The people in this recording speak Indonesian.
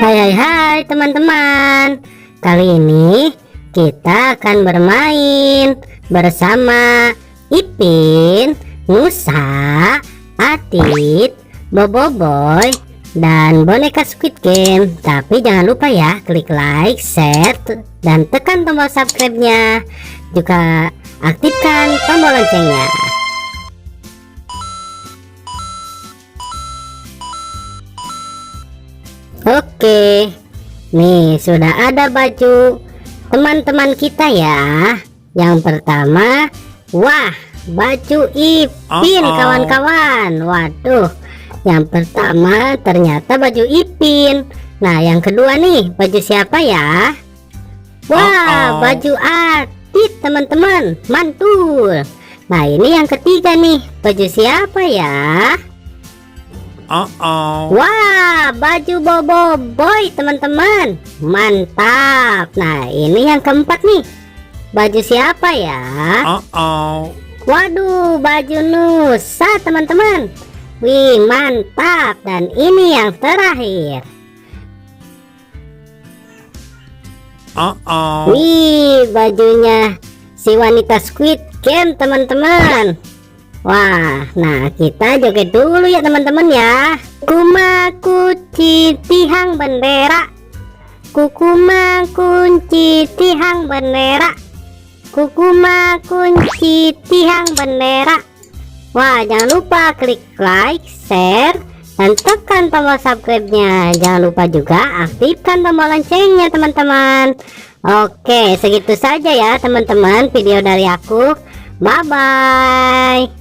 Hai teman-teman. Kali ini kita akan bermain bersama Ipin, Nusa, Adit, Boboiboy, dan boneka Squid Game. Tapi jangan lupa ya, klik like, share, dan tekan tombol subscribe-nya. Juga aktifkan tombol loncengnya. Oke, nih sudah ada baju teman-teman kita ya. Yang pertama, wah, baju Ipin kawan-kawan. Waduh, yang pertama ternyata baju Ipin. Nah, yang kedua nih, baju siapa ya? Wah, baju Adit teman-teman, mantul. Nah, ini yang ketiga nih, baju siapa ya? Wah, baju Boboiboy teman-teman, mantap. Nah, ini yang keempat nih, baju siapa ya? Waduh, baju Nusa teman-teman. Wih, mantap. Dan ini yang terakhir. Wih, bajunya si wanita Squid Game teman-teman. Wah, nah kita joget dulu ya teman-teman ya. Kuma kunci tihang bendera, kukuma kunci tihang bendera, kukuma kunci tihang bendera. Wah, jangan lupa klik like, share, dan tekan tombol subscribe-nya. Jangan lupa juga aktifkan tombol loncengnya teman-teman. Oke, segitu saja ya teman-teman video dari aku. Bye bye.